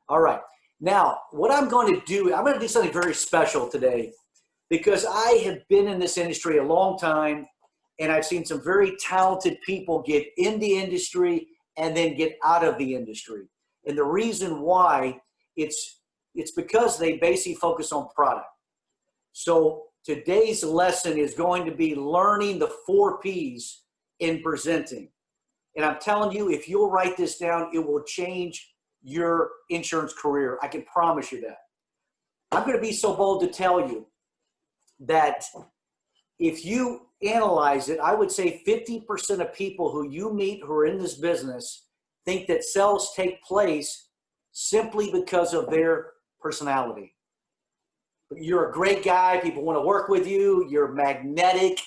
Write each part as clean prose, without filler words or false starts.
All right. Now, what I'm going to do, I'm going to do something very special today because I have been in this industry a long time and I've seen some very talented people get in the industry and then get out of the industry. And the reason why, it's because they basically focus on product. So today's lesson is going to be learning the 4 Ps in presenting. And I'm telling you, if you'll write this down, it will change your insurance career. I can promise you that. I'm going to be so bold to tell you that if you analyze it, I would say 50% of people who you meet who are in this business think that sales take place simply because of their personality. You're a great guy. People want to work with you. You're magnetic.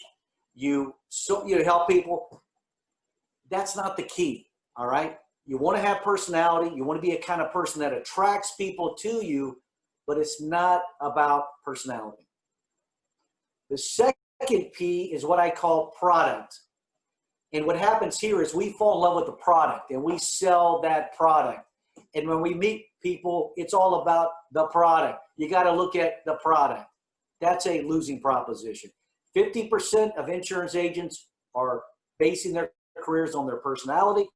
You help people. That's not the key. All right. You want to have personality. You want to be a kind of person that attracts people to you, but it's not about personality. The second P is what I call product. And what happens here is we fall in love with the product and we sell that product. And when we meet people, it's all about the product. You got to look at the product. That's a losing proposition. 50% of insurance agents are basing their careers on their personality,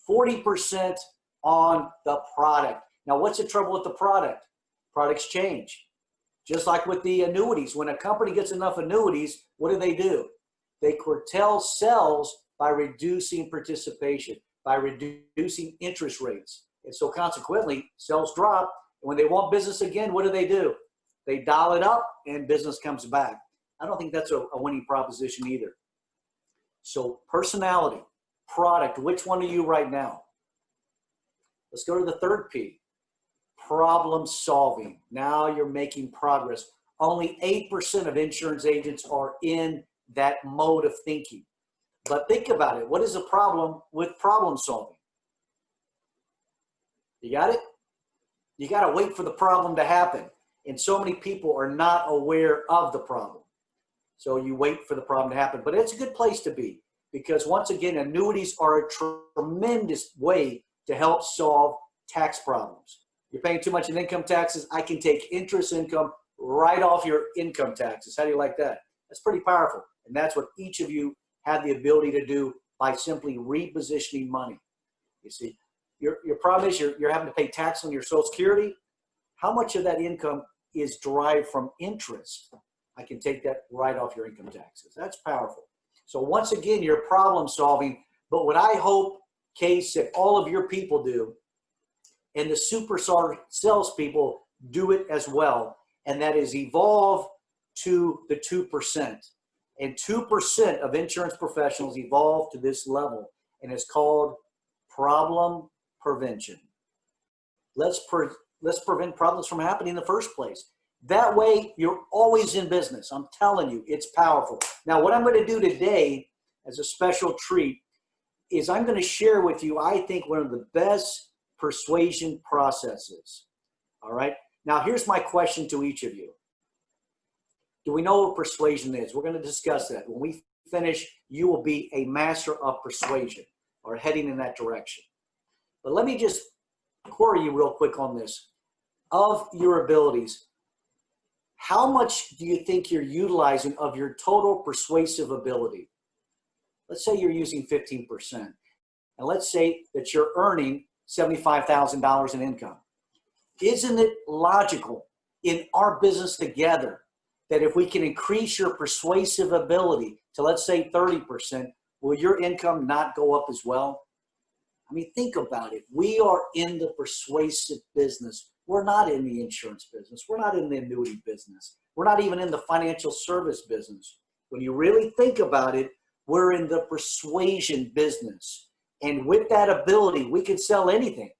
40% on the product. Now, what's the trouble with the product? Products change. Just like with the annuities, when a company gets enough annuities, what do? They curtail sales by reducing participation, by reducing interest rates. And so consequently, sales drop. When they want business again, what do? They dial it up and business comes back. I don't think that's a winning proposition either. So personality, product, which one are you right now? Let's go to the third P, problem solving. Now you're making progress. Only 8% of insurance agents are in that mode of thinking. But think about it. What is the problem with problem solving? You got it? You got to wait for the problem to happen. And so many people are not aware of the problem. So you wait for the problem to happen. But it's a good place to be because, once again, annuities are a tremendous way to help solve tax problems. You're paying too much in income taxes. I can take interest income right off your income taxes. How do you like that? That's pretty powerful. And that's what each of you have the ability to do by simply repositioning money. You see, your problem is you're having to pay tax on your Social Security. How much of that income is derived from interest? I can take that right off your income taxes. That's powerful. So once again, you're problem solving. But what I hope, Case, that all of your people do, and the superstar salespeople do it as well, and that is evolve to the 2%. And 2% of insurance professionals evolve to this level, and it's called problem prevention. Let's prevent problems from happening in the first place. That way, you're always in business. I'm telling you, it's powerful. Now, what I'm going to do today as a special treat is I'm going to share with you, I think, one of the best persuasion processes. All right? Now, here's my question to each of you. Do we know what persuasion is? We're going to discuss that. When we finish, you will be a master of persuasion or heading in that direction. But let me just query you real quick on this. Of your abilities, how much do you think you're utilizing of your total persuasive ability? Let's say you're using 15%. And let's say that you're earning $75,000 in income. Isn't it logical in our business together that if we can increase your persuasive ability to, let's say, 30%, will your income not go up as well? I mean, think about it. We are in the persuasive business. We're not in the insurance business. We're not in the annuity business. We're not even in the financial service business. When you really think about it, we're in the persuasion business. And with that ability, we can sell anything.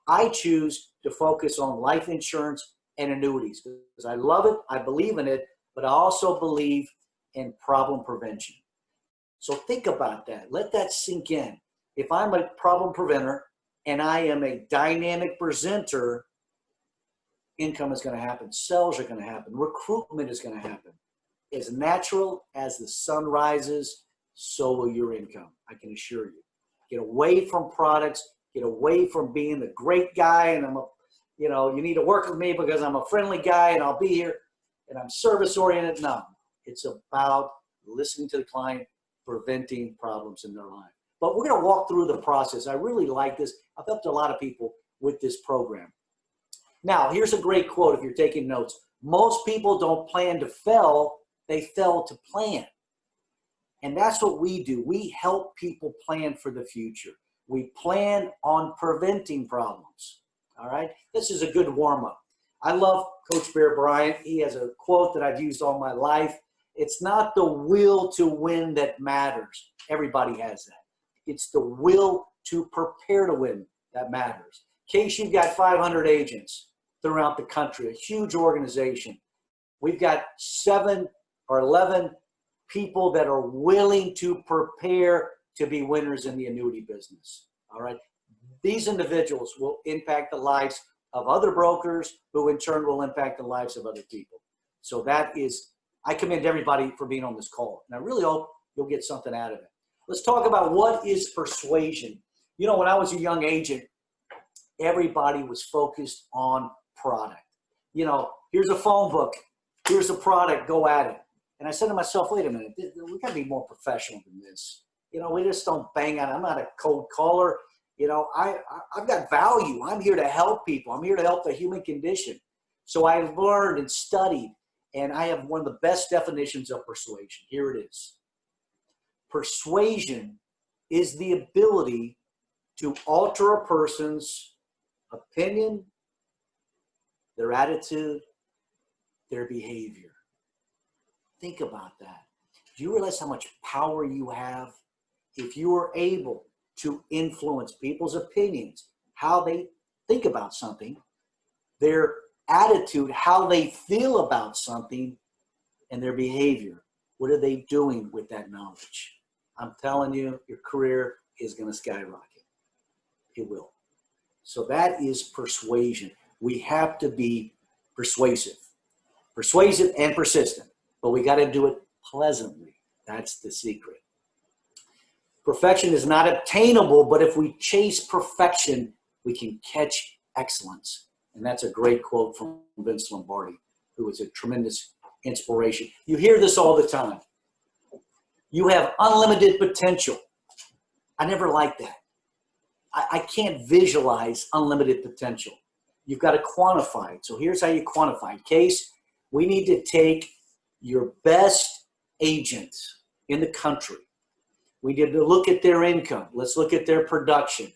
I choose to focus on life insurance and annuities because I love it, I believe in it, but I also believe in problem prevention. So think about that. Let that sink in. If I'm a problem preventer and I am a dynamic presenter, income is going to happen. Sales are going to happen. Recruitment is going to happen. As natural as the sun rises, so will your income, I can assure you. Get away from products. Get away from being the great guy and I'm a you know, you need to work with me because I'm a friendly guy and I'll be here and I'm service oriented. No, it's about listening to the client, preventing problems in their life. But we're going to walk through the process. I really like this. I've helped a lot of people with this program. Now, here's a great quote if you're taking notes. Most people don't plan to fail, they fail to plan. And that's what we do. We help people plan for the future. We plan on preventing problems. All right? This is a good warm-up. I love Coach Bear Bryant. He has a quote that I've used all my life. It's not the will to win that matters. Everybody has that. It's the will to prepare to win that matters. Case, you've got 500 agents throughout the country, a huge organization. We've got 7 or 11 people that are willing to prepare to be winners in the annuity business. All right. These individuals will impact the lives of other brokers, who in turn will impact the lives of other people. So that is, I commend everybody for being on this call. And I really hope you'll get something out of it. Let's talk about what is persuasion. You know, when I was a young agent, everybody was focused on product. You know, here's a phone book, here's a product, go at it. And I said to myself, wait a minute, we got to be more professional than this. You know, we just don't bang on. I'm not a cold caller. You know, I've got value. I'm here to help people. I'm here to help the human condition. So I learned and studied, and I have one of the best definitions of persuasion. Here it is. Persuasion is the ability to alter a person's opinion, their attitude, their behavior. Think about that. Do you realize how much power you have if you are able to influence people's opinions, how they think about something, their attitude, how they feel about something, and their behavior? What are they doing with that knowledge? I'm telling you, your career is going to skyrocket. It will. So that is persuasion. We have to be persuasive and persistent, but we got to do it pleasantly. That's the secret. Perfection is not obtainable, but if we chase perfection, we can catch excellence. And that's a great quote from Vince Lombardi, who is a tremendous inspiration. You hear this all the time. You have unlimited potential. I never liked that. I can't visualize unlimited potential. You've got to quantify it. So here's how you quantify it. Case, we need to take your best agent in the country. We need to look at their income. Let's look at their production.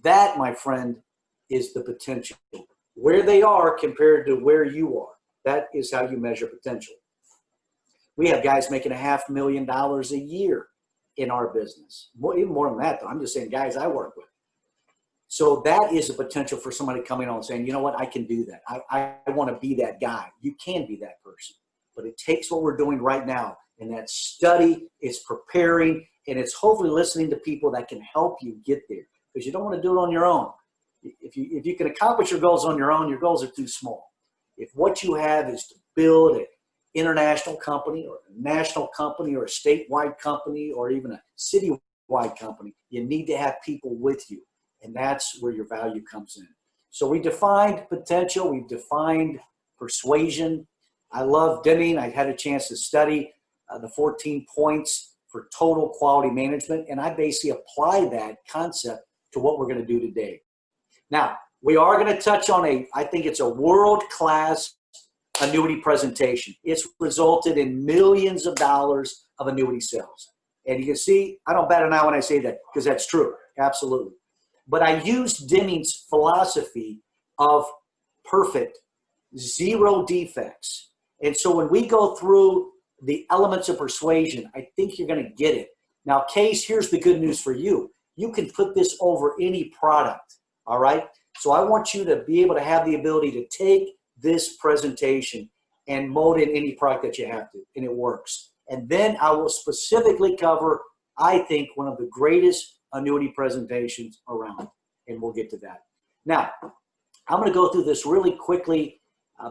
That, my friend, is the potential. Where they are compared to where you are. That is how you measure potential. We have guys making $500,000 a year in our business. Even more than that, though. I'm just saying guys I work with. So that is a potential for somebody coming on and saying, you know what, I can do that. I want to be that guy. You can be that person. But it takes what we're doing right now. And that study, it's preparing, and it's hopefully listening to people that can help you get there. Because you don't want to do it on your own. If you can accomplish your goals on your own, your goals are too small. If what you have is to build an international company or a national company or a statewide company or even a citywide company, you need to have people with you. And that's where your value comes in. So we defined potential. We've defined persuasion. I love Deming. I had a chance to study the 14 points for total quality management. And I basically apply that concept to what we're going to do today. Now, we are going to touch on I think it's a world-class annuity presentation. It's resulted in millions of dollars of annuity sales. And you can see, I don't bat an eye when I say that because that's true. Absolutely. But I used Deming's philosophy of perfect, 0 defects. And so when we go through the elements of persuasion, I think you're going to get it. Now, Case, here's the good news for you. You can put this over any product, all right? So I want you to be able to have the ability to take this presentation and mold in any product that you have to, and it works. And then I will specifically cover, I think, one of the greatest annuity presentations around, and we'll get to that. Now, I'm going to go through this really quickly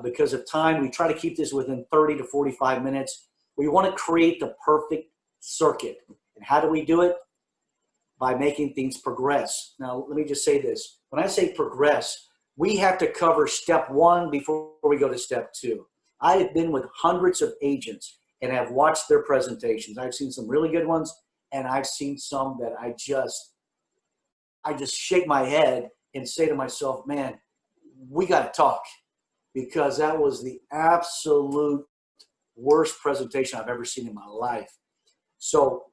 because of time. We try to keep this within 30 to 45 minutes. We want to create the perfect circuit. And how do we do it? By making things progress. Now, let me just say this. When I say progress, we have to cover step one before we go to step two. I have been with hundreds of agents and have watched their presentations. I've seen some really good ones, and I've seen some that I just shake my head and say to myself, man, we got to talk, because that was the absolute worst presentation I've ever seen in my life. So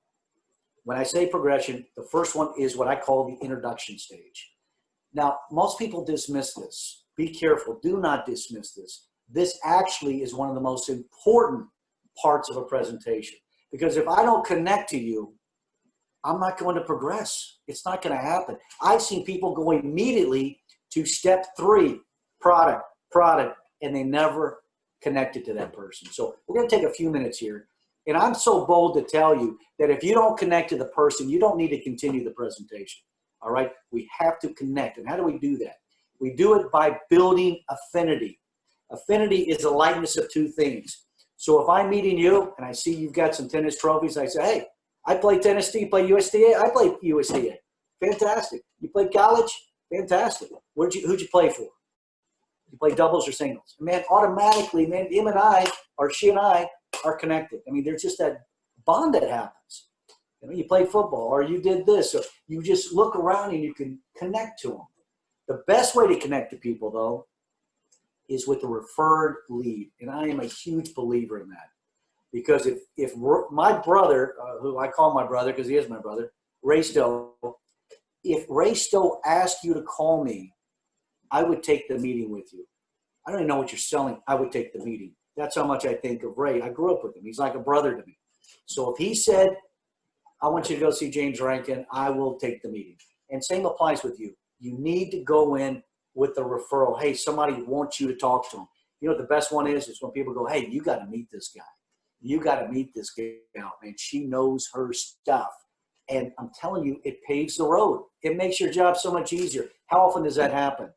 when I say progression, the first one is what I call the introduction stage. Now, most people dismiss this. Be careful. Do not dismiss this. This actually is one of the most important parts of a presentation, because if I don't connect to you, I'm not going to progress. It's not going to happen. I've seen people go immediately to step three, product, and they never connected to that person. So we're going to take a few minutes here. And I'm so bold to tell you that if you don't connect to the person, you don't need to continue the presentation. All right? We have to connect. And how do we do that? We do it by building affinity. Affinity is a likeness of two things. So if I'm meeting you and I see you've got some tennis trophies, I say, hey, I play tennis. Do you play USDA? I play USDA. Fantastic. You play college? Fantastic. Who'd you play for? You play doubles or singles? Man, automatically, man, him and I, or she and I, are connected. I mean, there's just that bond that happens. You know, you played football, or you did this, so you just look around and you can connect to them. The best way to connect to people, though, is with a referred lead, and I am a huge believer in that. Because if my brother, who I call my brother because he is my brother, Ray Stowe, if Ray Stowe asked you to call me, I would take the meeting with you. I don't even know what you're selling. I would take the meeting. That's how much I think of Ray. I grew up with him. He's like a brother to me. So if he said, I want you to go see James Rankin, I will take the meeting. And same applies with you. You need to go in with the referral. Hey, somebody wants you to talk to him. You know what the best one is when people go, hey, you got to meet this guy. You got to meet this gal, man. She knows her stuff. And I'm telling you, it paves the road. It makes your job so much easier. How often does that happen?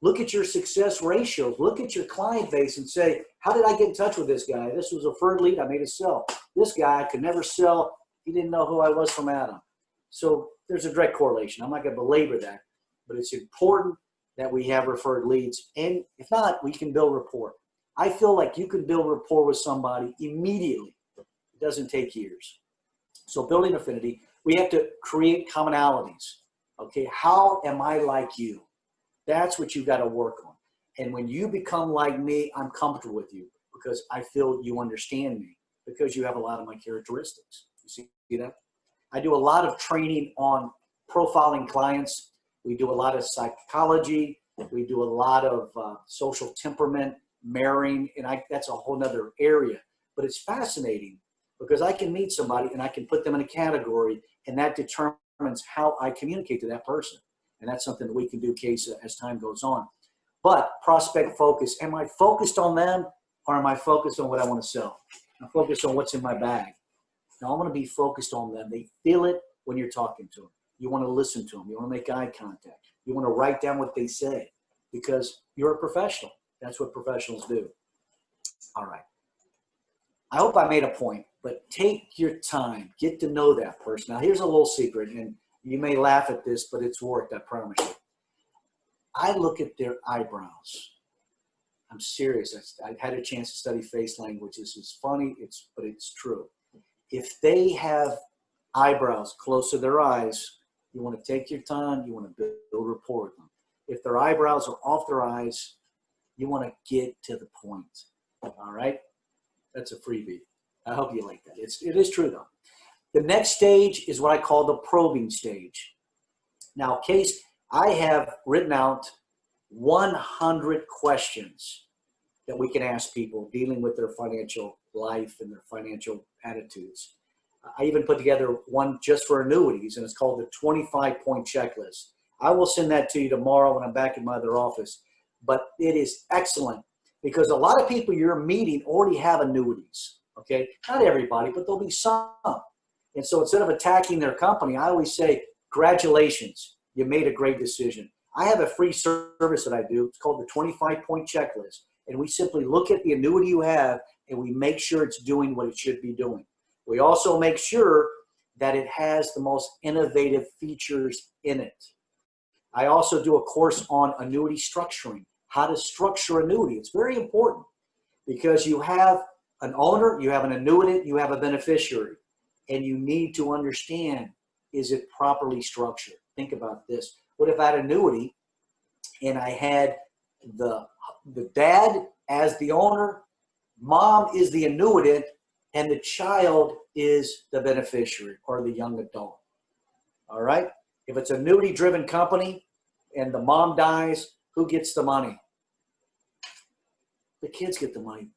Look at your success ratios. Look at your client base and say, how did I get in touch with this guy? This was a referred lead. I made a sell. This guy could never sell. He didn't know who I was from Adam. So there's a direct correlation. I'm not going to belabor that, but it's important that we have referred leads. And if not, we can build rapport. I feel like you can build rapport with somebody immediately. It doesn't take years. So building affinity, we have to create commonalities. Okay, how am I like you? That's what you got to work on. And when you become like me, I'm comfortable with you because I feel you understand me because you have a lot of my characteristics. You see that? I do a lot of training on profiling clients. We do a lot of psychology. We do a lot of social temperament, marrying, and that's a whole nother area. But it's fascinating because I can meet somebody and I can put them in a category, and that determines how I communicate to that person. And that's something that we can do, Case, as time goes on. But prospect focus, am I focused on them or am I focused on what I want to sell? I'm focused on what's in my bag. Now, I want to be focused on them. They feel it when you're talking to them. You want to listen to them. You want to make eye contact. You want to write down what they say because you're a professional. That's what professionals do. All right. I hope I made a point, but take your time. Get to know that person. Now, here's a little secret, and you may laugh at this, but it's worked, I promise you. I look at their eyebrows. I'm serious. I've had a chance to study face language. This is funny, but it's true. If they have eyebrows close to their eyes, you want to take your time. You want to build rapport with them. If their eyebrows are off their eyes, you want to get to the point. All right? That's a freebie. I hope you like that. It is true, though. The next stage is what I call the probing stage. Now, Case, I have written out 100 questions that we can ask people dealing with their financial life and their financial attitudes. I even put together one just for annuities, and it's called the 25-point checklist. I will send that to you tomorrow when I'm back in my other office. But it is excellent because a lot of people you're meeting already have annuities, okay? Not everybody, but there'll be some. And so instead of attacking their company, I always say, congratulations, you made a great decision. I have a free service that I do. It's called the 25-point checklist. And we simply look at the annuity you have and we make sure it's doing what it should be doing. We also make sure that it has the most innovative features in it. I also do a course on annuity structuring, how to structure annuity. It's very important because you have an owner, you have an annuitant, you have a beneficiary, and you need to understand, is it properly structured? Think about this. What if I had an annuity and I had the dad as the owner, mom is the annuitant, and the child is the beneficiary or the young adult? All right? If it's an annuity-driven company and the mom dies, who gets the money? The kids get the money.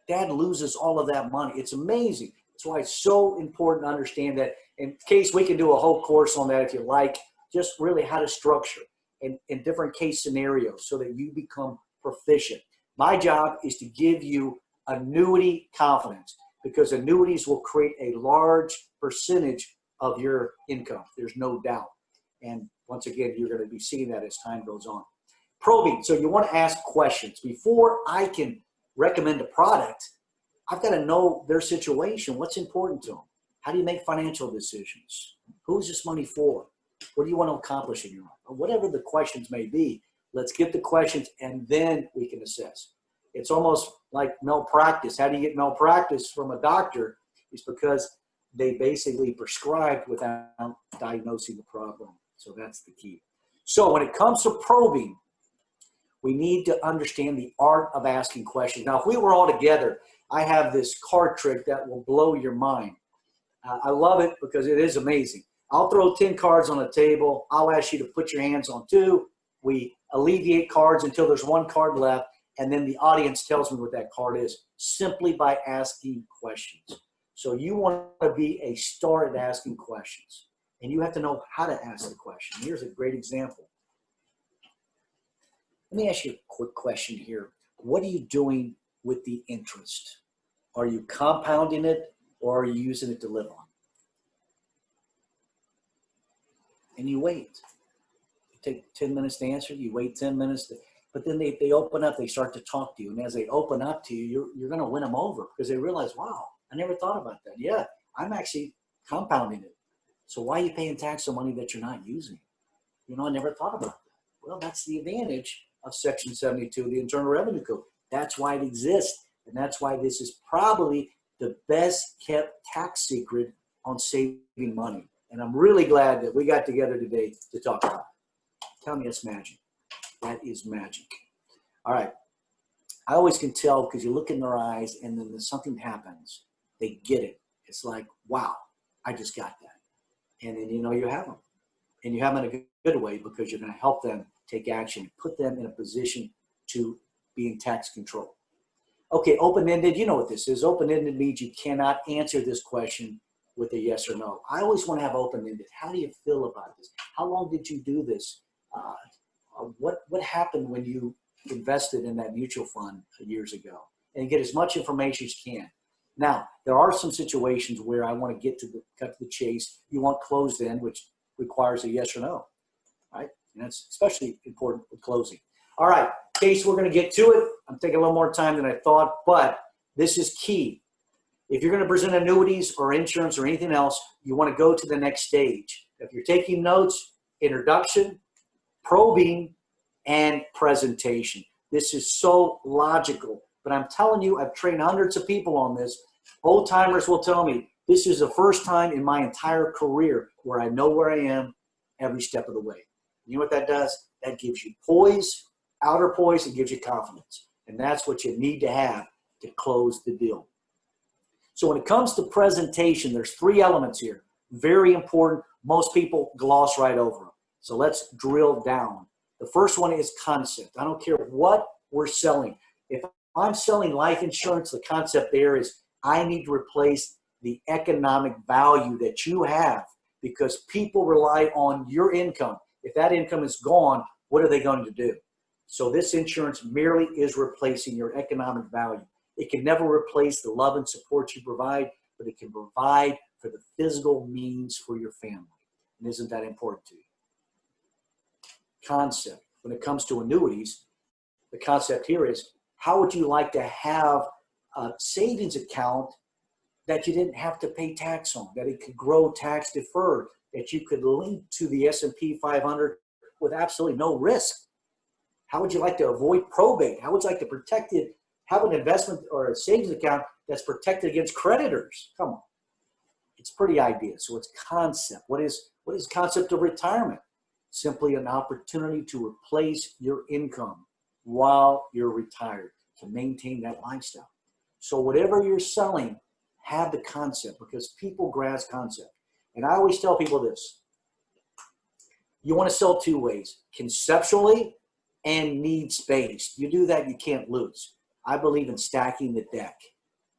Dad loses all of that money. It's amazing. That's why it's so important to understand that. In case we can do a whole course on that if you like, just really how to structure in different case scenarios so that you become proficient. My job is to give you annuity confidence because annuities will create a large percentage of your income. There's no doubt. And once again, you're going to be seeing that as time goes on. Probing. So you want to ask questions. Before I can recommend a product, I've got to know their situation. What's important to them? How do you make financial decisions? Who's this money for? What do you want to accomplish in your life? Or whatever the questions may be, let's get the questions and then we can assess. It's almost like malpractice. How do you get malpractice from a doctor? It's because they basically prescribed without diagnosing the problem. So that's the key. So when it comes to probing, we need to understand the art of asking questions. Now, if we were all together, I have this card trick that will blow your mind. I love it because it is amazing. I'll throw 10 cards on a table. I'll ask you to put your hands on 2. We alleviate cards until there's 1 card left, and then the audience tells me what that card is simply by asking questions. So you want to be a star at asking questions, and you have to know how to ask the question. Here's a great example. Let me ask you a quick question here. What are you doing with the interest? Are you compounding it or are you using it to live on? And you wait. You take 10 minutes to answer, you wait 10 minutes, but then they open up, they start to talk to you. And as they open up to you, you're going to win them over because they realize, wow, I never thought about that. Yeah, I'm actually compounding it. So why are you paying tax on money that you're not using? You know, I never thought about that. Well, that's the advantage of Section 72 of the Internal Revenue Code. That's why it exists. And that's why this is probably the best kept tax secret on saving money. And I'm really glad that we got together today to talk about it. Tell me it's magic. That is magic. All right. I always can tell because you look in their eyes and then something happens. They get it. It's like, wow, I just got that. And then you know you have them. And you have them in a good way because you're going to help them take action, put them in a position to be in tax control. Okay, open-ended, you know what this is. Open-ended means you cannot answer this question with a yes or no. I always want to have open-ended. How do you feel about this? How long did you do this? What happened when you invested in that mutual fund years ago? And get as much information as you can. Now, there are some situations where I want to cut to the chase. You want closed end, which requires a yes or no, right? And that's especially important with closing. All right, Case, we're going to get to it. I'm taking a little more time than I thought, but this is key. If you're going to present annuities or insurance or anything else, you want to go to the next stage. If you're taking notes, introduction, probing, and presentation. This is so logical, but I'm telling you, I've trained hundreds of people on this. Old timers will tell me, this is the first time in my entire career where I know where I am every step of the way. You know what that does? That gives you poise, outer poise, and gives you confidence. And that's what you need to have to close the deal. So when it comes to presentation, there's 3 elements here. Very important. Most people gloss right over them. So let's drill down. The first one is concept. I don't care what we're selling. If I'm selling life insurance, the concept there is I need to replace the economic value that you have because people rely on your income. If that income is gone, what are they going to do? So this insurance merely is replacing your economic value. It can never replace the love and support you provide, but it can provide for the physical means for your family. And isn't that important to you? Concept. When it comes to annuities, the concept here is how would you like to have a savings account that you didn't have to pay tax on, that it could grow tax deferred, that you could link to the S&P 500 with absolutely no risk? How would you like to avoid probate? How would you like to protect it? Have an investment or a savings account that's protected against creditors? Come on. It's pretty ideal. So it's concept. What is concept of retirement? Simply an opportunity to replace your income while you're retired to maintain that lifestyle. So whatever you're selling, have the concept, because people grasp concept. And I always tell people this. You want to sell two ways, conceptually and needs-based. You do that, you can't lose. I believe in stacking the deck,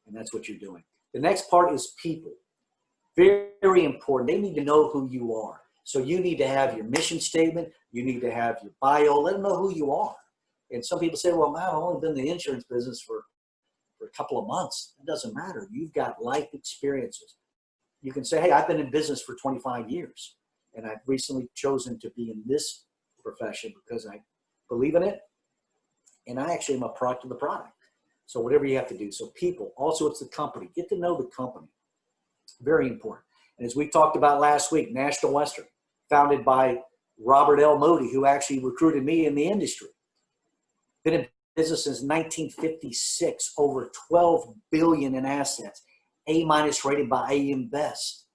and that's what you're doing. The next part is people. Very, very important. They need to know who you are. So you need to have your mission statement. You need to have your bio. Let them know who you are. And some people say, well, man, I've only been in the insurance business for a couple of months. It doesn't matter. You've got life experiences. You can say, hey, I've been in business for 25 years, and I've recently chosen to be in this profession because I believe in it, and I actually am a product of the product. So whatever you have to do. So people. Also, it's the company. Get to know the company. Very important. And as we talked about last week, National Western, founded by Robert L. Moody, who actually recruited me in the industry. Been in business since 1956, over 12 billion in assets, A- rated by AM Best,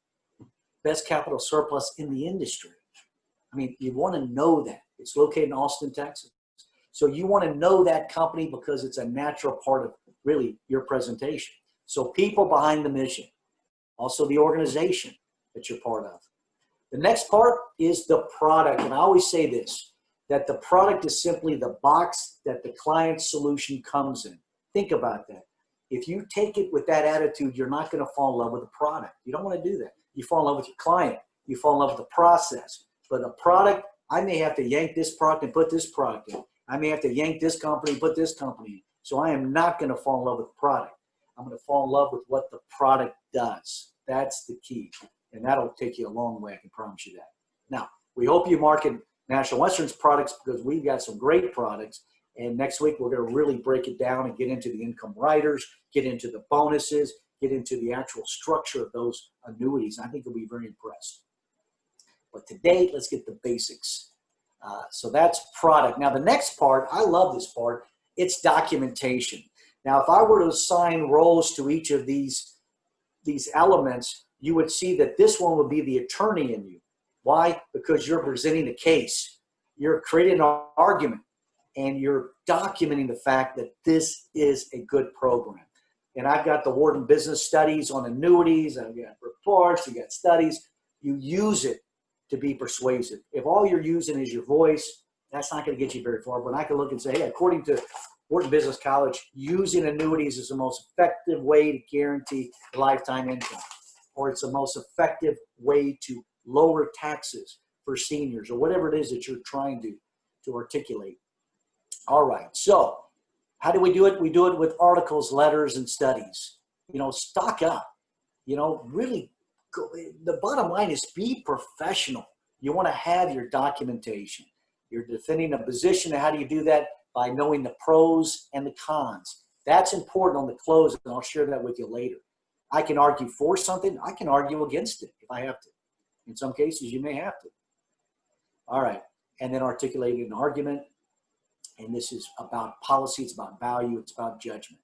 best capital surplus in the industry. I mean, you want to know that. It's located in Austin, Texas. So you want to know that company because it's a natural part of really your presentation. So people behind the mission, also the organization that you're part of. The next part is the product. And I always say this, that the product is simply the box that the client's solution comes in. Think about that. If you take it with that attitude, you're not going to fall in love with the product. You don't want to do that. You fall in love with your client. You fall in love with the process. But the product, I may have to yank this product and put this product in. I may have to yank this company and put this company in. So I am not going to fall in love with the product. I'm going to fall in love with what the product does. That's the key. And that'll take you a long way, I can promise you that. Now, we hope you market National Western's products because we've got some great products. And next week, we're going to really break it down and get into the income riders, get into the bonuses, get into the actual structure of those annuities. I think you'll be very impressed. But today, let's get the basics. So that's product. Now, the next part, I love this part, it's documentation. Now, if I were to assign roles to each of these elements, you would see that this one would be the attorney in you. Why? Because you're presenting a case. You're creating an argument, and you're documenting the fact that this is a good program. And I've got the Wharton Business Studies on annuities. I've got reports. You've got studies. You use it to be persuasive. If all you're using is your voice, that's not going to get you very far. But I can look and say, hey, according to Wharton Business College, using annuities is the most effective way to guarantee lifetime income, or it's the most effective way to lower taxes for seniors, or whatever it is that you're trying to articulate. All right, so how do we do it? We do it with articles, letters, and studies. You know, stock up. You know, really, the bottom line is be professional. You want to have your documentation. You're defending a position. How do you do that? By knowing the pros and the cons. That's important on the close, and I'll share that with you later. I can argue for something. I can argue against it if I have to. In some cases, you may have to. All right, and then articulating an argument. And this is about policy. It's about value. It's about judgment.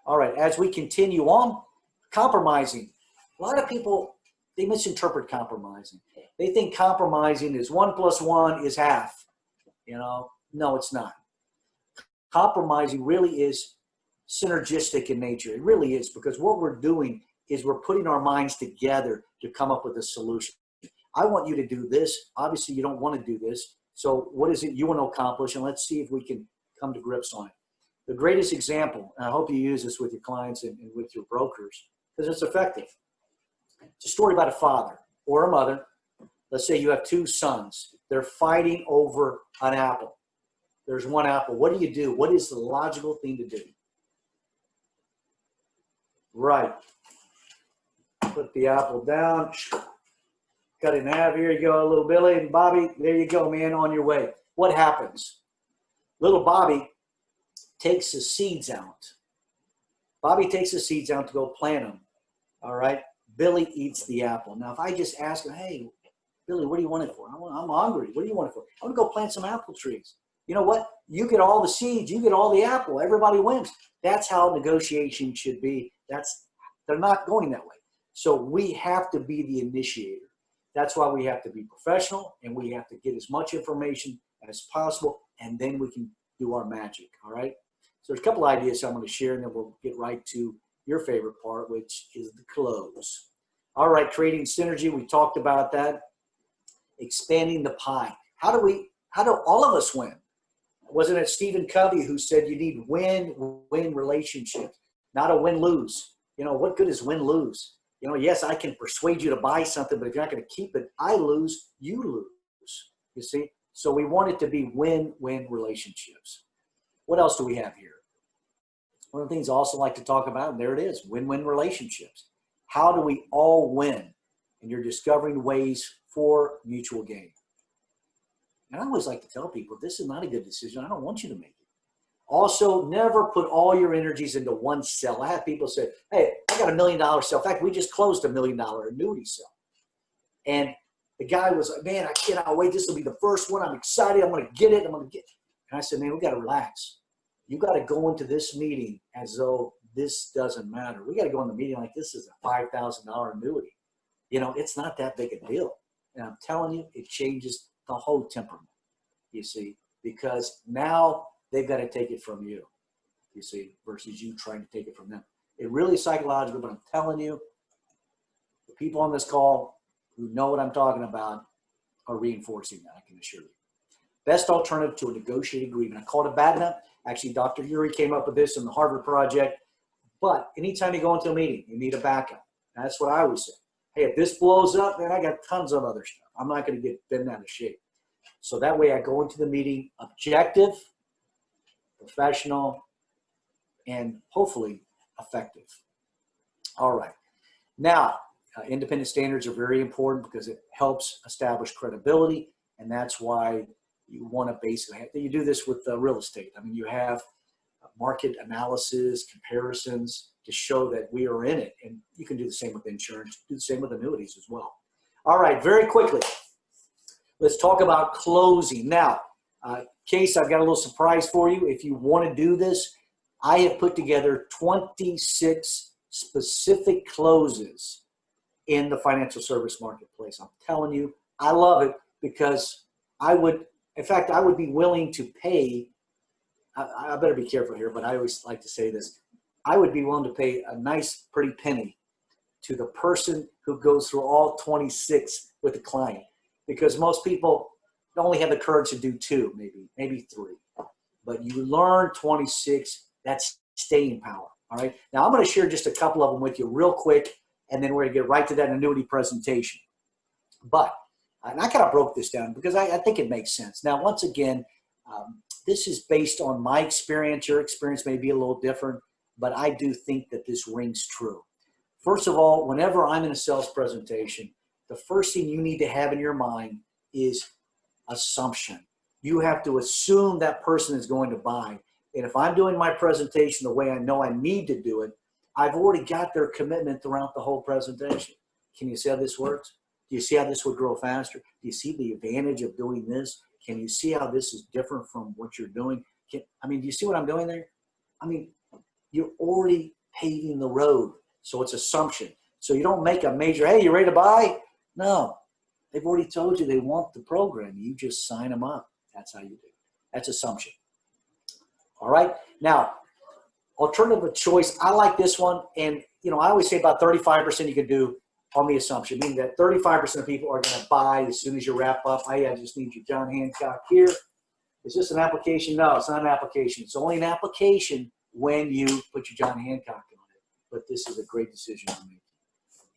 All right, as we continue on, compromising. A lot of people, they misinterpret compromising. They think compromising is 1 + 1 is half. You know, no, it's not. Compromising really is synergistic in nature. It really is, because what we're doing is we're putting our minds together to come up with a solution. I want you to do this. Obviously, you don't want to do this. So what is it you want to accomplish? And let's see if we can come to grips on it. The greatest example, and I hope you use this with your clients and with your brokers, because it's effective. It's a story about a father or a mother. Let's say you have two sons. They're fighting over an apple. There's one apple. What do you do? What is the logical thing to do? Right. Put the apple down. Cut it in half. Here you go, little Billy and Bobby. There you go, man, on your way. What happens? Little Bobby takes the seeds out. Bobby takes the seeds out to go plant them. All right. Billy eats the apple. Now, if I just ask him, hey, Billy, what do you want it for? I'm hungry. What do you want it for? I want to go plant some apple trees. You know what? You get all the seeds. You get all the apple. Everybody wins. That's how negotiation should be. They're not going that way. So we have to be the initiator. That's why we have to be professional, and we have to get as much information as possible, and then we can do our magic, all right? So there's a couple ideas I'm going to share, and then we'll get right to your favorite part, which is the close. All right, creating synergy, we talked about that. Expanding the pie. How do all of us win? Wasn't it Stephen Covey who said you need win-win relationships, not a win-lose? You know, what good is win-lose? You know, yes, I can persuade you to buy something, but if you're not going to keep it, I lose, you lose. You see? So we want it to be win-win relationships. What else do we have here? One of the things I also like to talk about, and there it is, win-win relationships. How do we all win? And you're discovering ways for mutual gain. And I always like to tell people, this is not a good decision. I don't want you to make it. Also, never put all your energies into one sell. I have people say, hey, I got $1 million sell. In fact, we just closed $1 million annuity sell. And the guy was like, man, I cannot wait. This will be the first one. I'm excited. I'm going to get it. I'm going to get it. And I said, man, we got to relax. You got to go into this meeting as though this doesn't matter. We got to go in the meeting like this is a $5,000 annuity. You know, it's not that big a deal. And I'm telling you, it changes the whole temperament, you see, because now they've got to take it from you, you see, versus you trying to take it from them. It really is psychological, but I'm telling you, the people on this call who know what I'm talking about are reinforcing that, I can assure you. Best alternative to a negotiated agreement. I call it a BATNA. Actually, Dr. Urey came up with this in the Harvard Project. But anytime you go into a meeting, you need a backup. That's what I always say. Hey, if this blows up, then I got tons of other stuff. I'm not going to get bent out of shape. So that way I go into the meeting objective, professional, and hopefully effective. All right. Now, independent standards are very important because it helps establish credibility, and that's why you want to basically – you do this with real estate. I mean, you have market analysis, comparisons to show that we are in it, and you can do the same with insurance, do the same with annuities as well. All right, very quickly, let's talk about closing. Now, Case, I've got a little surprise for you. If you want to do this, I have put together 26 specific closes in the financial service marketplace. I'm telling you, I love it because I would be willing to pay, I better be careful here, but I always like to say this. I would be willing to pay a nice, pretty penny to the person who goes through all 26 with the client, because most people only have the courage to do 2, maybe 3. But you learn 26, that's staying power, all right? Now, I'm going to share just a couple of them with you real quick, and then we're going to get right to that annuity presentation. But, and I kind of broke this down because I think it makes sense. Now, once again, this is based on my experience. Your experience may be a little different, but I do think that this rings true. First of all, whenever I'm in a sales presentation, the first thing you need to have in your mind is assumption. You have to assume that person is going to buy. And if I'm doing my presentation the way I know I need to do it, I've already got their commitment throughout the whole presentation. Can you see how this works? Do you see how this would grow faster? Do you see the advantage of doing this? Can you see how this is different from what you're doing? Do you see what I'm doing there? I mean, you're already paving the road. So it's assumption. So you don't make a major, hey, you ready to buy? No. They've already told you they want the program. You just sign them up. That's how you do it. That's assumption. All right. Now, alternative of choice. I like this one. And, I always say about 35% you can do on the assumption, meaning that 35% of people are going to buy as soon as you wrap up. Hey, I just need your John Hancock here. Is this an application? No, it's not an application. It's only an application when you put your John Hancock on it. But this is a great decision to make.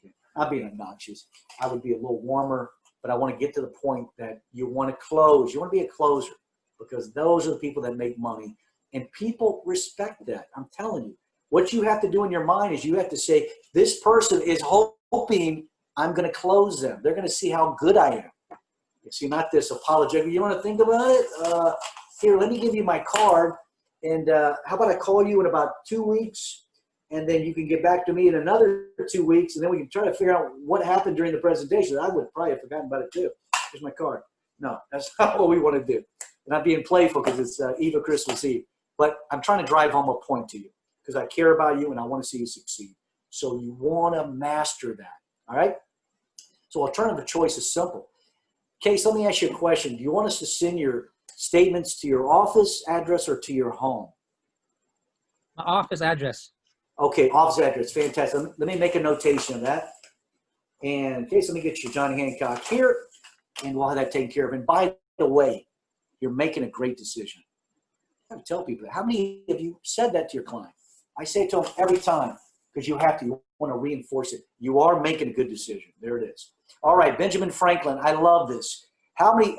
Okay. I'm being obnoxious. I would be a little warmer, but I want to get to the point that you want to close. You want to be a closer because those are the people that make money. And people respect that. I'm telling you. What you have to do in your mind is you have to say, this person is hoping I'm going to close them. They're going to see how good I am. You see, not this apologetic. You want to think about it? Here, let me give you my card. And how about I call you in about 2 weeks? and then you can get back to me in another 2 weeks, and then we can try to figure out what happened during the presentation. I would probably have forgotten about it too. Here's my card. No, that's not what we want to do. And I'm being playful because it's Eve of Christmas Eve. But I'm trying to drive home a point to you because I care about you and I want to see you succeed. So you want to master that, all right? So alternative choice is simple. Case, let me ask you a question. Do you want us to send your statements to your office address or to your home? My office address. Okay, office address, fantastic. Let me make a notation of that. And Case, let me get you Johnny Hancock here, and we'll have that taken care of. And by the way, you're making a great decision. I have to tell people that. How many of you said that to your client? I say it to them every time because you have to. You want to reinforce it. You are making a good decision. There it is. All right, Benjamin Franklin. I love this. How many,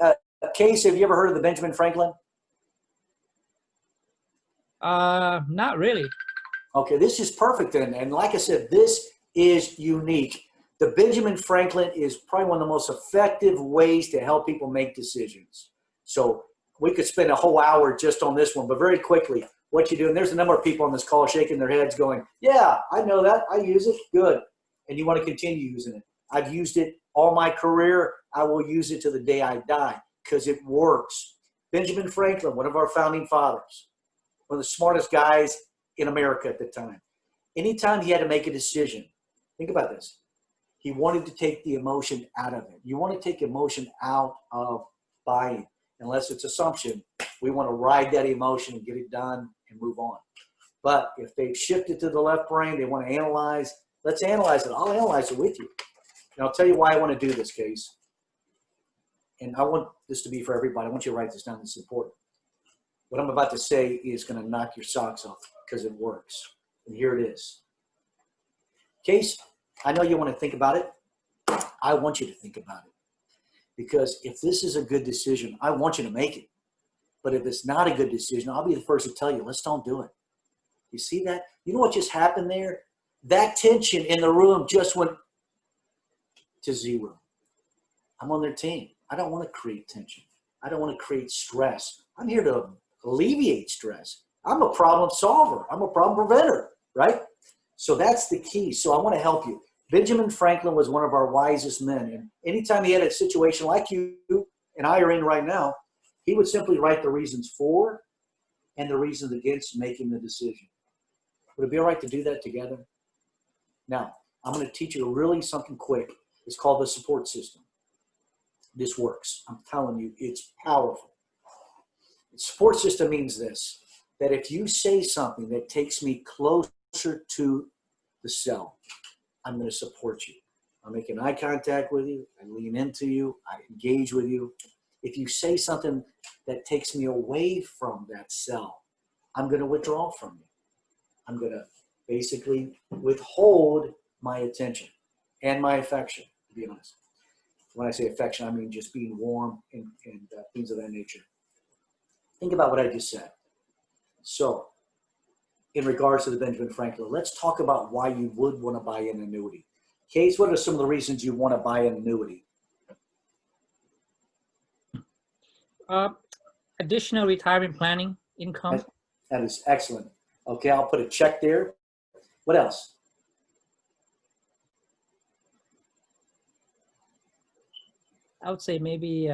Case, have you ever heard of the Benjamin Franklin? Not really. Okay, this is perfect then. And like I said, this is unique. The Benjamin Franklin is probably one of the most effective ways to help people make decisions. So we could spend a whole hour just on this one, but very quickly, what you do, and there's a number of people on this call shaking their heads going, yeah, I know that. I use it. Good. And you want to continue using it. I've used it all my career. I will use it to the day I die because it works. Benjamin Franklin, one of our founding fathers, one of the smartest guys in America at the time. Anytime he had to make a decision, think about this. He wanted to take the emotion out of it. You want to take emotion out of buying. Unless it's assumption, we want to ride that emotion and get it done and move on. But if they've shifted to the left brain, they want to analyze, let's analyze it. I'll analyze it with you. And I'll tell you why I want to do this, Case. And I want this to be for everybody. I want you to write this down. This is important. What I'm about to say is going to knock your socks off because it works. And here it is. Case, I know you want to think about it. I want you to think about it. Because if this is a good decision, I want you to make it. But if it's not a good decision, I'll be the first to tell you, let's don't do it. You see that? You know what just happened there? That tension in the room just went to zero. I'm on their team. I don't want to create tension. I don't want to create stress. I'm here to alleviate stress. I'm a problem solver. I'm a problem preventer, right? So that's the key. So I want to help you. Benjamin Franklin was one of our wisest men. And anytime he had a situation like you and I are in right now, he would simply write the reasons for and the reasons against making the decision. Would it be all right to do that together? Now, I'm going to teach you really something quick. It's called the support system. This works. I'm telling you, it's powerful. The support system means this, that if you say something that takes me closer to the cell, I'm going to support you. I'm making eye contact with you. I lean into you. I engage with you. If you say something that takes me away from that cell, I'm going to withdraw from you. I'm going to basically withhold my attention and my affection, to be honest. When I say affection, I mean just being warm and things of that nature. Think about what I just said. So, in regards to the Benjamin Franklin, let's talk about why you would want to buy an annuity. Case, what are some of the reasons you want to buy an annuity? Additional retirement planning income. That is excellent. Okay, I'll put a check there. What else? I would say maybe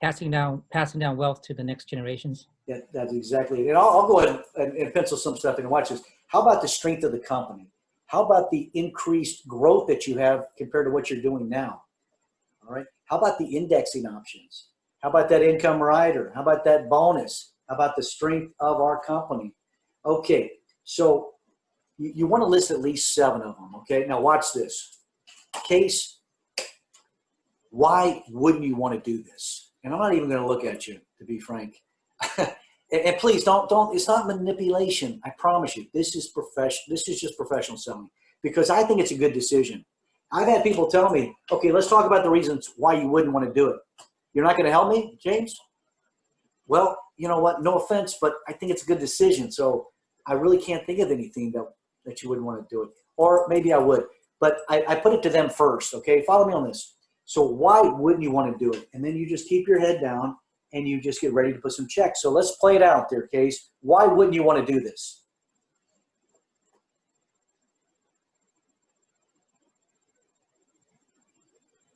passing down wealth to the next generations. That's exactly it. And I'll go ahead and pencil some stuff in and watch this. How about the strength of the company? How about the increased growth that you have compared to what you're doing now? All right. How about the indexing options? How about that income rider? How about that bonus? How about the strength of our company? Okay. So you want to list at least 7 of them. Okay. Now watch this. Case, why wouldn't you want to do this? And I'm not even going to look at you, to be frank. And please don't, it's not manipulation. I promise you, this is just professional selling because I think it's a good decision. I've had people tell me, okay, let's talk about the reasons why you wouldn't want to do it. You're not going to help me, James? Well, you know what? No offense, but I think it's a good decision. So I really can't think of anything that you wouldn't want to do it. Or maybe I would, but I put it to them first. Okay. Follow me on this. So why wouldn't you want to do it? And then you just keep your head down and you just get ready to put some checks. So let's play it out there, Case. Why wouldn't you want to do this?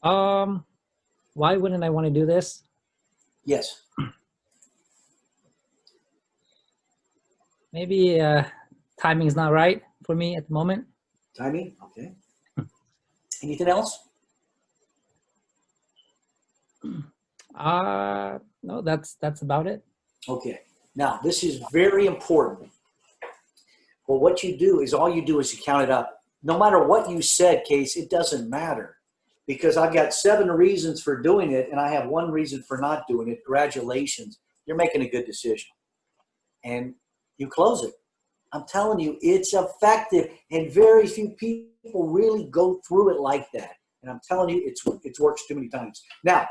Why wouldn't I want to do this? Yes. Maybe timing's not right for me at the moment. Timing? Okay. Anything else? No, that's about it. Okay. Now, this is very important. Well, what you do is all you do is you count it up. No matter what you said, Case, it doesn't matter, because I've got 7 reasons for doing it and I have 1 reason for not doing it. Congratulations. You're making a good decision. And you close it. I'm telling you, it's effective, and very few people really go through it like that. And I'm telling you, it's worked too many times. Now,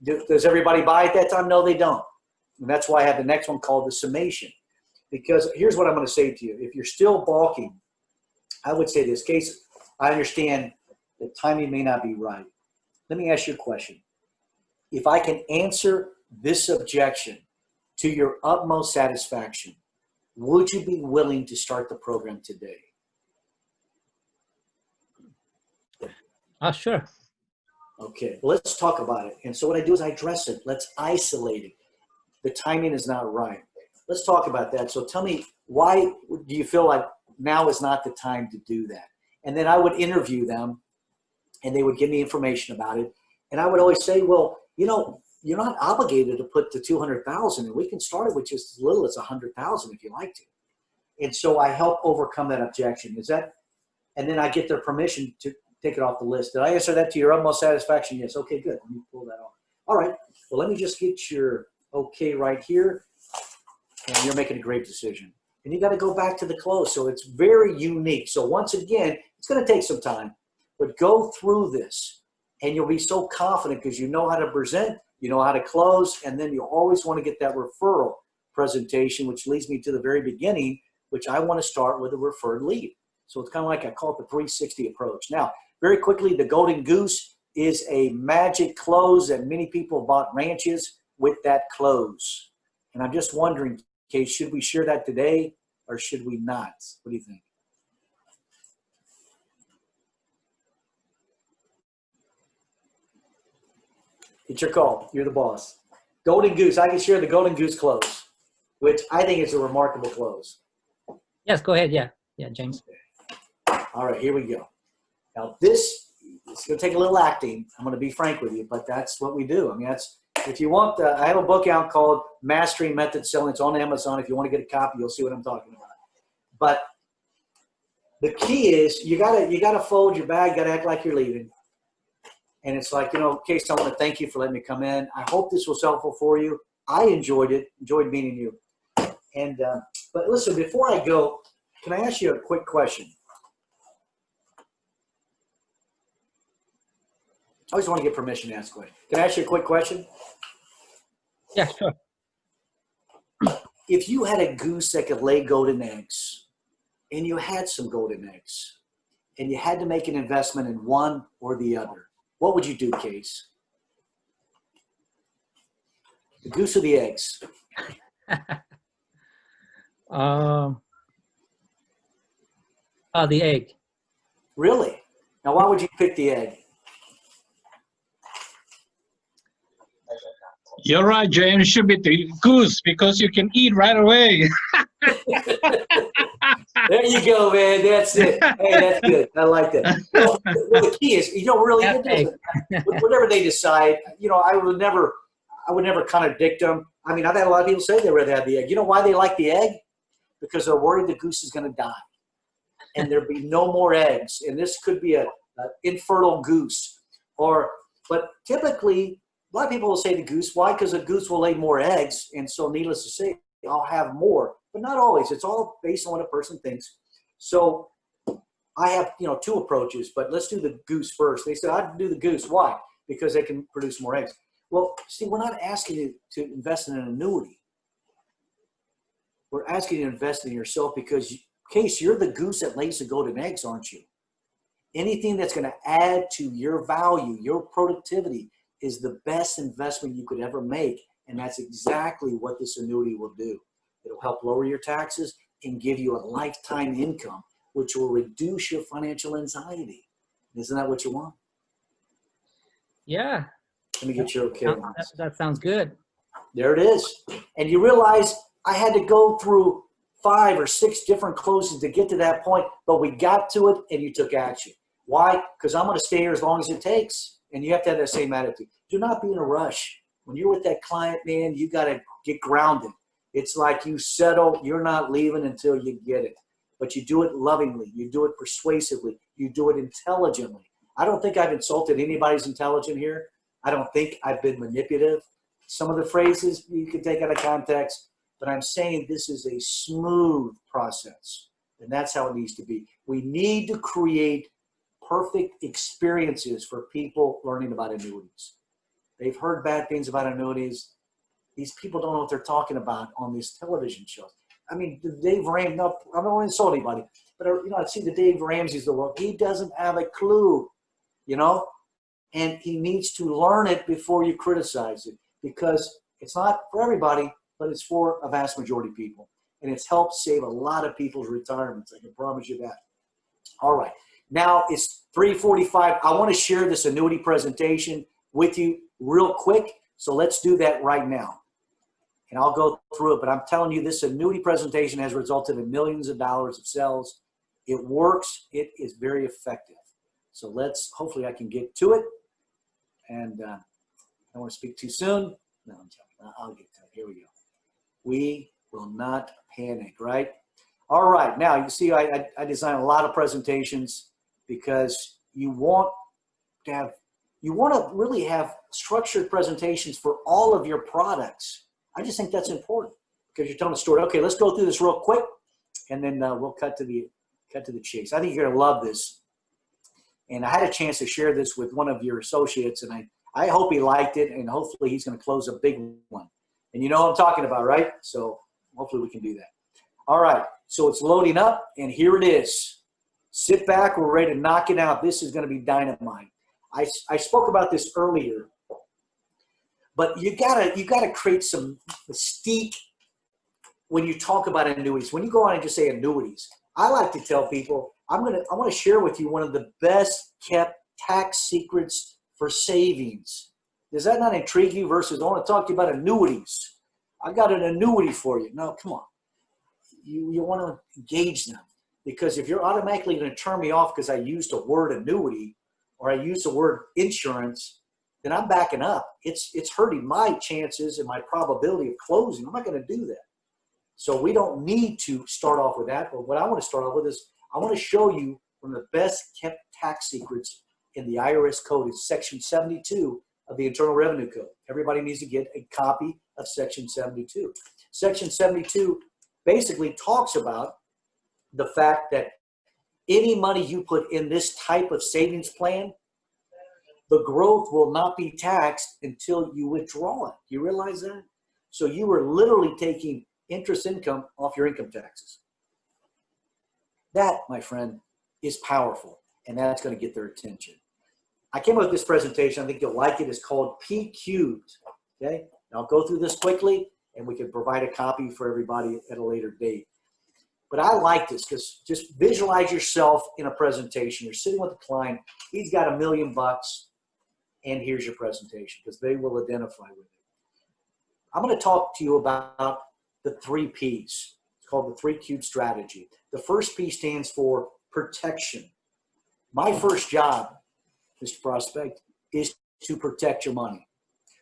does everybody buy at that time? No, they don't. And that's why I have the next one called the summation. Because here's what I'm going to say to you. If you're still balking, I would say this, Case, I understand the timing may not be right. Let me ask you a question. If I can answer this objection to your utmost satisfaction, would you be willing to start the program today? Sure. Okay, well, let's talk about it. And so what I do is I address it. Let's isolate it. The timing is not right. Let's talk about that. So tell me, why do you feel like now is not the time to do that? And then I would interview them, and they would give me information about it. And I would always say, well, you know, you're not obligated to put the 200,000, and we can start it with just as little as 100,000 if you like to. And so I help overcome that objection. Is that, and then I get their permission to take it off the list. Did I answer that to your utmost satisfaction? Yes. Okay, good. Let me pull that off. All right. Well, let me just get your okay right here. And you're making a great decision. And you got to go back to the close. So it's very unique. So once again, it's going to take some time, but go through this and you'll be so confident because you know how to present, you know how to close, and then you always want to get that referral presentation, which leads me to the very beginning, which I want to start with a referred lead. So it's kind of like I call it the 360 approach. Now, very quickly, the Golden Goose is a magic close, and many people bought ranches with that close. And I'm just wondering, Kate, should we share that today or should we not? What do you think? It's your call. You're the boss. Golden Goose. I can share the Golden Goose close, which I think is a remarkable close. Yes, go ahead. Yeah, James. All right, here we go. Now this, it's going to take a little acting. I'm going to be frank with you, but that's what we do. I mean, that's, if you want, I have a book out called Mastering Method Selling. It's on Amazon. If you want to get a copy, you'll see what I'm talking about. But the key is you gotta fold your bag. You gotta act like you're leaving. And it's like, you know, Case, I want to thank you for letting me come in. I hope this was helpful for you. I enjoyed it. Enjoyed meeting you. And but listen, before I go, can I ask you a quick question? I always want to get permission to ask a question. Can I ask you a quick question? Yeah, sure. If you had a goose that could lay golden eggs, and you had some golden eggs, and you had to make an investment in one or the other, what would you do, Case? The goose or the eggs? The egg. Really? Now, why would you pick the egg? You're right, James. It should be the goose because you can eat right away. There you go, man. That's it. Hey, that's good. I like that. Well, the key is, you know, really, it doesn't, whatever they decide, you know, I would never contradict them. I mean, I've had a lot of people say they'd rather have the egg. You know why they like the egg? Because they're worried the goose is going to die. And there'd be no more eggs. And this could be an infertile goose. But typically, a lot of people will say the goose. Why? Because a goose will lay more eggs. And so needless to say, I'll have more. But not always. It's all based on what a person thinks. So I have, you know, 2 approaches. But let's do the goose first. They said, I'd do the goose. Why? Because they can produce more eggs. Well, see, we're not asking you to invest in an annuity. We're asking you to invest in yourself because, Case, you're the goose that lays the golden eggs, aren't you? Anything that's going to add to your value, your productivity, is the best investment you could ever make. And that's exactly what this annuity will do. It'll help lower your taxes and give you a lifetime income, which will reduce your financial anxiety. Isn't that what you want? Yeah, Let me get your okay on this. that sounds good. There it is. And you realize I had to go through 5 or 6 different closes to get to that point, but we got to it and you took action. Why? Because I'm going to stay here as long as it takes. And you have to have that same attitude. Do not be in a rush. When you're with that client, man, you got to get grounded. It's like you settle, you're not leaving until you get it. But you do it lovingly. You do it persuasively. You do it intelligently. I don't think I've insulted anybody's intelligence here. I don't think I've been manipulative. Some of the phrases you can take out of context, but I'm saying this is a smooth process, and that's how it needs to be. We need to create perfect experiences for people learning about annuities. They've heard bad things about annuities. These people don't know what they're talking about on these television shows. I mean, Dave Ramsey, no, I don't want to insult anybody, but I see the Dave Ramsey's of the world. He doesn't have a clue, and he needs to learn it before you criticize it, because it's not for everybody, but it's for a vast majority of people. And it's helped save a lot of people's retirements. I can promise you that. All right. Now it's 3:45. I want to share this annuity presentation with you real quick. So let's do that right now. And I'll go through it, but I'm telling you, this annuity presentation has resulted in millions of dollars of sales. It works. It is very effective. So hopefully I can get to it. And I don't want to speak too soon. No, I'm joking. I'll get to it. Here we go. We will not panic, right? All right. Now, you see, I design a lot of presentations because you want to really have structured presentations for all of your products. I just think that's important because you're telling a story. Okay, let's go through this real quick, and then we'll cut to the chase. I think you're going to love this. And I had a chance to share this with one of your associates, and I hope he liked it, and hopefully he's going to close a big one. And you know what I'm talking about, right? So hopefully we can do that. All right, so it's loading up, and here it is. Sit back. We're ready to knock it out. This is going to be dynamite. I spoke about this earlier, but you gotta create some mystique when you talk about annuities. When you go on and just say annuities, I like to tell people I want to share with you one of the best kept tax secrets for savings. Does that not intrigue you? Versus I want to talk to you about annuities. I got an annuity for you. No, come on. You want to engage them, because if you're automatically going to turn me off because I used the word annuity or I used the word insurance, then I'm backing up. It's hurting my chances and my probability of closing. I'm not going to do that. So we don't need to start off with that. But what I want to start off with is I want to show you one of the best kept tax secrets in the IRS code. Is Section 72 of the Internal Revenue Code. Everybody needs to get a copy of Section 72. Section 72 basically talks about the fact that any money you put in this type of savings plan, the growth will not be taxed until you withdraw it. You realize that? So you are literally taking interest income off your income taxes. That, my friend, is powerful, and that's going to get their attention. I came up with this presentation. I think you'll like it. It's called P Cubed. Okay? And I'll go through this quickly, and we can provide a copy for everybody at a later date. But I like this because just visualize yourself in a presentation. You're sitting with a client. He's got $1 million, and here's your presentation, because they will identify with it. I'm going to talk to you about the 3 Ps. It's called the 3 Cube strategy. The first P stands for protection. My first job, Mr. Prospect, is to protect your money.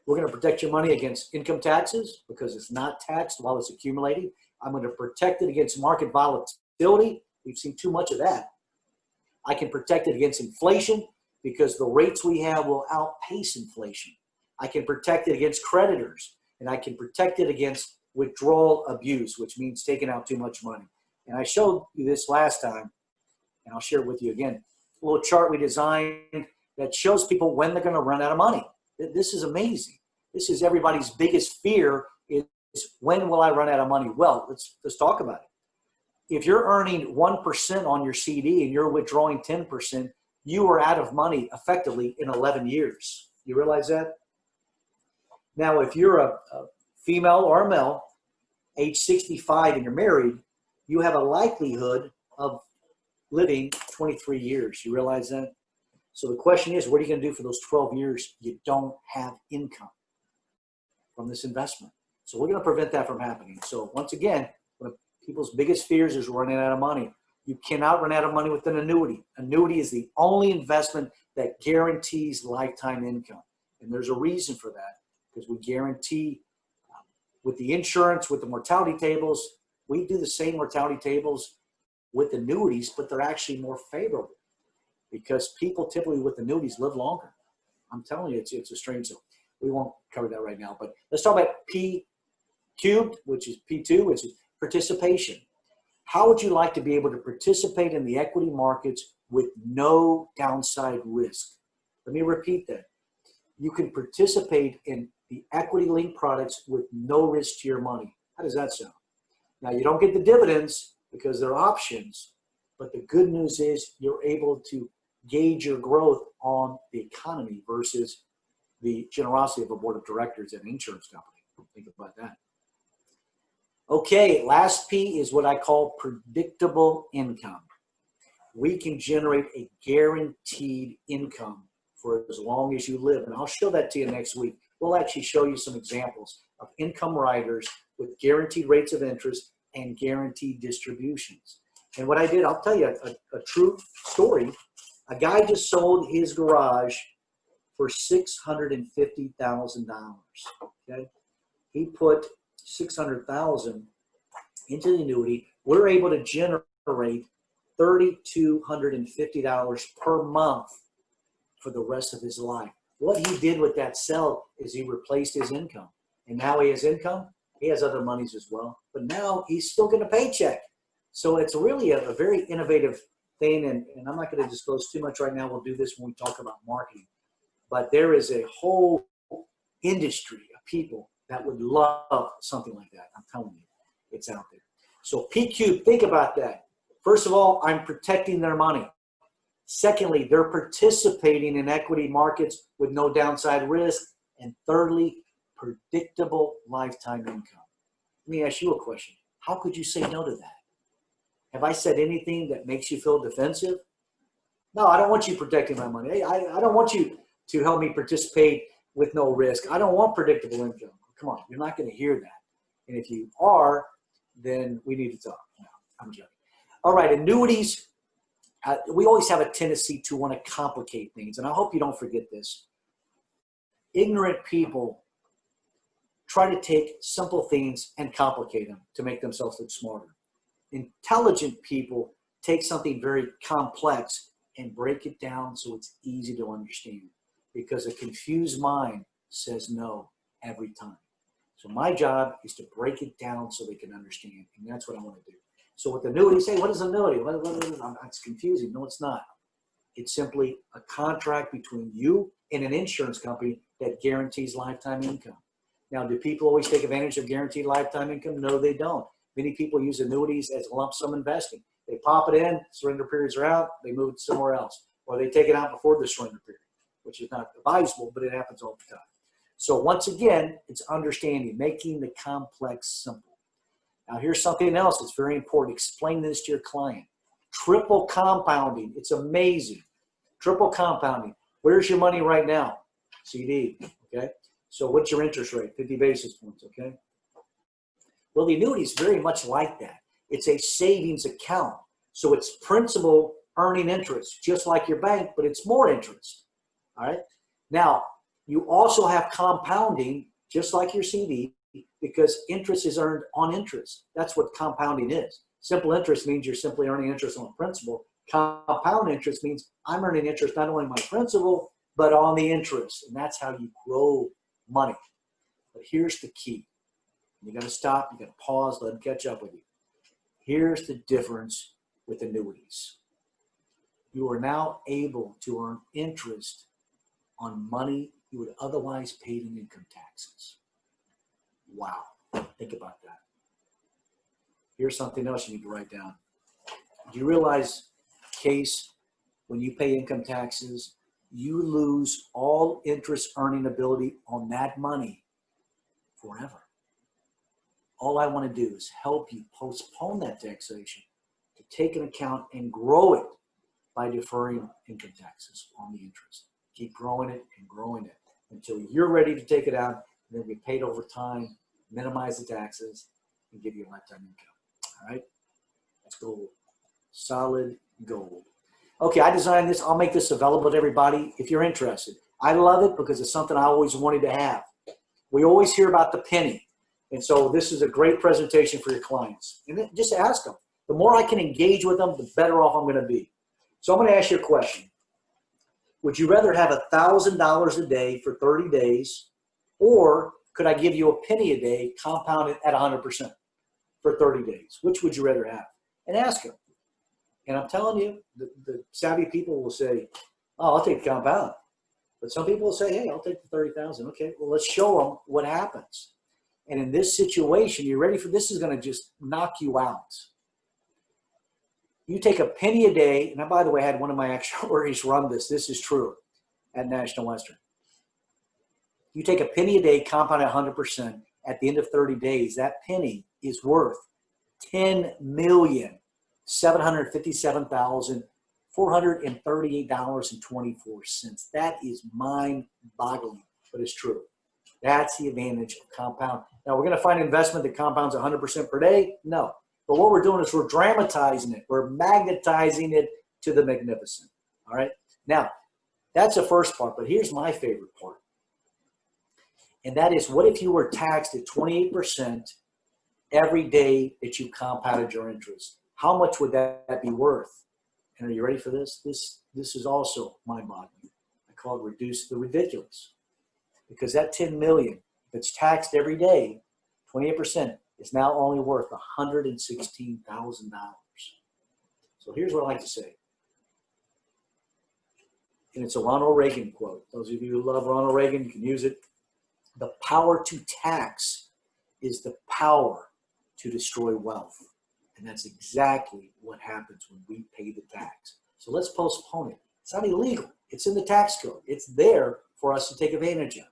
We're going to protect your money against income taxes because it's not taxed while it's accumulating. I'm going to protect it against market volatility. We've seen too much of that. I can protect it against inflation because the rates we have will outpace inflation. I can protect it against creditors, and I can protect it against withdrawal abuse, which means taking out too much money. And I showed you this last time, and I'll share it with you again. A little chart we designed that shows people when they're going to run out of money. This is amazing. This is everybody's biggest fear, is when will I run out of money? Well, let's talk about it. If you're earning 1% on your CD and you're withdrawing 10%, you are out of money effectively in 11 years. You realize that? Now, if you're a female or male, age 65 and you're married, you have a likelihood of living 23 years. You realize that? So the question is, what are you going to do for those 12 years you don't have income from this investment? So we're going to prevent that from happening. So once again, one of people's biggest fears is running out of money. You cannot run out of money with an annuity. Annuity is the only investment that guarantees lifetime income. And there's a reason for that, because we guarantee with the insurance, with the mortality tables, we do the same mortality tables with annuities, but they're actually more favorable because people typically with annuities live longer. I'm telling you, it's a strange zone. We won't cover that right now, but let's talk about P cubed, which is P2, which is participation. How would you like to be able to participate in the equity markets with no downside risk? Let me repeat that. You can participate in the equity linked products with no risk to your money. How does that sound? Now, you don't get the dividends because they're options, but the good news is you're able to gauge your growth on the economy versus the generosity of a board of directors at an insurance company. Think about that. Okay, last P is what I call predictable income. We can generate a guaranteed income for as long as you live. And I'll show that to you next week. We'll actually show you some examples of income riders with guaranteed rates of interest and guaranteed distributions. And what I did, I'll tell you a true story. A guy just sold his garage for $650,000. Okay, he put $600,000 into the annuity. We're able to generate $3,250 per month for the rest of his life. What he did with that sell is he replaced his income, and now he has income. He has other monies as well, but now he's still getting a paycheck. So it's really a very innovative thing, and I'm not going to disclose too much right now. We'll do this when we talk about marketing. But there is a whole industry of people that would love something like that. I'm telling you, it's out there. So PQ, think about that. First of all, I'm protecting their money. Secondly, they're participating in equity markets with no downside risk. And thirdly, predictable lifetime income. Let me ask you a question. How could you say no to that? Have I said anything that makes you feel defensive? No, I don't want you protecting my money. I don't want you to help me participate with no risk. I don't want predictable income. Come on, you're not going to hear that. And if you are, then we need to talk. No, I'm joking. All right, annuities. We always have a tendency to want to complicate things, and I hope you don't forget this. Ignorant people try to take simple things and complicate them to make themselves look smarter. Intelligent people take something very complex and break it down so it's easy to understand, because a confused mind says no every time. So my job is to break it down so they can understand, and that's what I want to do. So with annuities, say, what is annuity? It's confusing. No, it's not. It's simply a contract between you and an insurance company that guarantees lifetime income. Now, do people always take advantage of guaranteed lifetime income? No, they don't. Many people use annuities as lump sum investing. They pop it in, surrender periods are out, they move it somewhere else. Or they take it out before the surrender period, which is not advisable, but it happens all the time. So once again, it's understanding, making the complex simple. Now, here's something else that's very important. Explain this to your client. Triple compounding. It's amazing. Triple compounding. Where's your money right now? CD. Okay. So what's your interest rate? 50 basis points. Okay. Well, the annuity is very much like that. It's a savings account. So it's principal earning interest, just like your bank, but it's more interest. All right. Now, you also have compounding, just like your CD, because interest is earned on interest. That's what compounding is. Simple interest means you're simply earning interest on principal. Compound interest means I'm earning interest not only on my principal, but on the interest. And that's how you grow money. But here's the key. You got to stop. You got to pause. Let them catch up with you. Here's the difference with annuities. You are now able to earn interest on money you would otherwise pay in income taxes. Wow. Think about that. Here's something else you need to write down. Do you realize, Case, when you pay income taxes, you lose all interest earning ability on that money forever. all I want to do is help you postpone that taxation to take an account and grow it by deferring income taxes on the interest. Keep growing it and growing it until you're ready to take it out, and then get paid over time, minimize the taxes, and give you a lifetime income. All right? That's gold. Solid gold. Okay, I designed this. I'll make this available to everybody if you're interested. I love it because it's something I always wanted to have. We always hear about the penny. And so this is a great presentation for your clients. And then just ask them. The more I can engage with them, the better off I'm going to be. So I'm going to ask you a question. Would you rather have $1,000 a day for 30 days, or could I give you a penny a day compounded at 100% for 30 days? Which would you rather have? And ask them. And I'm telling you, the savvy people will say, oh, I'll take the compound. But some people will say, hey, I'll take the 30,000. Okay, well, let's show them what happens. And in this situation, you ready for this? Is going to just knock you out. You take a penny a day, and I, by the way, I had one of my actuaries run this. This is true at National Western. You take a penny a day, compound at 100%. At the end of 30 days, that penny is worth $10,757,438.24. That is mind-boggling, but it's true. That's the advantage of compound. Now, we're going to find an investment that compounds 100% per day? No. But what we're doing is we're dramatizing it. We're magnetizing it to the magnificent. All right? Now, that's the first part, but here's my favorite part. And that is, what if you were taxed at 28% every day that you compounded your interest? How much would that be worth? And are you ready for this? This is also mind-boggling. I call it reduce the ridiculous. Because that $10 million that's taxed every day, 28%, is now only worth $116,000. So here's what I like to say. And it's a Ronald Reagan quote. Those of you who love Ronald Reagan, you can use it. The power to tax is the power to destroy wealth. And that's exactly what happens when we pay the tax. So let's postpone it. It's not illegal. It's in the tax code. It's there for us to take advantage of.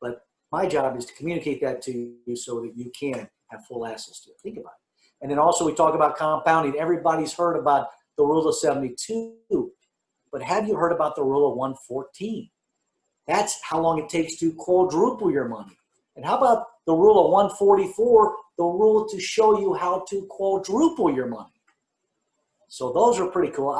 But my job is to communicate that to you so that you can have full access to it. Think about it. And then also we talk about compounding. Everybody's heard about the rule of 72. But have you heard about the rule of 114? That's how long it takes to quadruple your money. And how about the rule of 144, the rule to show you how to quadruple your money? So those are pretty cool.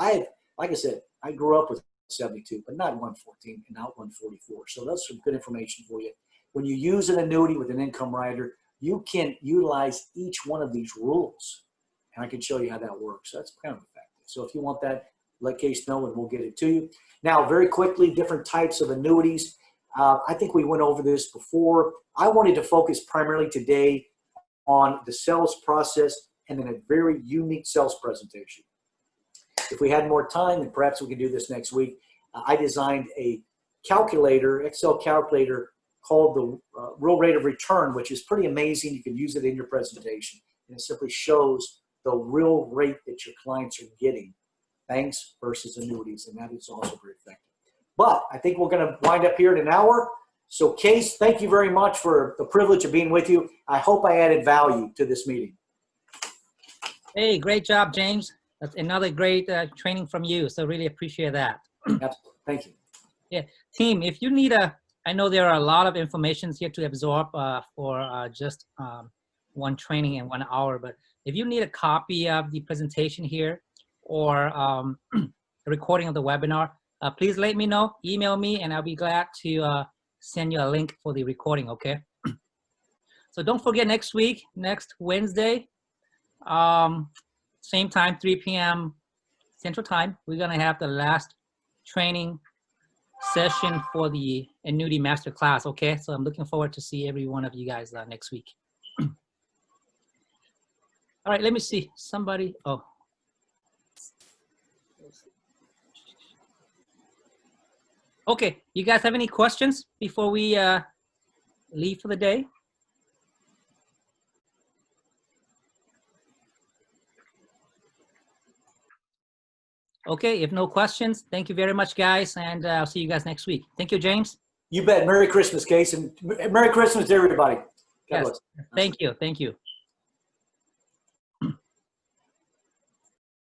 Like I said, I grew up with 72, but not 114 and not 144. So that's some good information for you. When you use an annuity with an income rider, you can utilize each one of these rules. And I can show you how that works. That's kind of effective. So if you want that, let Case know and we'll get it to you. Now, very quickly, different types of annuities. I think we went over this before. I wanted to focus primarily today on the sales process and then a very unique sales presentation. If we had more time, then perhaps we could do this next week. I designed a calculator, Excel calculator, called the real rate of return, which is pretty amazing. You can use it in your presentation. And it simply shows the real rate that your clients are getting, banks versus annuities, and that is also very effective. But I think we're going to wind up here in an hour. So Case, thank you very much for the privilege of being with you. I hope I added value to this meeting. Hey, great job, James. That's another great training from you. So really appreciate that. Absolutely. Thank you. Yeah, team, if you need I know there are a lot of information here to absorb for just one training in 1 hour, but if you need a copy of the presentation here or a recording of the webinar, please let me know, email me, and I'll be glad to send you a link for the recording, okay? So don't forget next week, next Wednesday, same time, 3 p.m. Central Time, we're gonna have the last training session for the Annuity Masterclass, okay? So I'm looking forward to see every one of you guys next week. All right, let me see, somebody, oh. Okay, you guys have any questions before we leave for the day? Okay, if no questions, thank you very much, guys, and I'll see you guys next week. Thank you, James. You bet. Merry Christmas, Case, and Merry Christmas to everybody. God Yes, bless. thank you, thank you.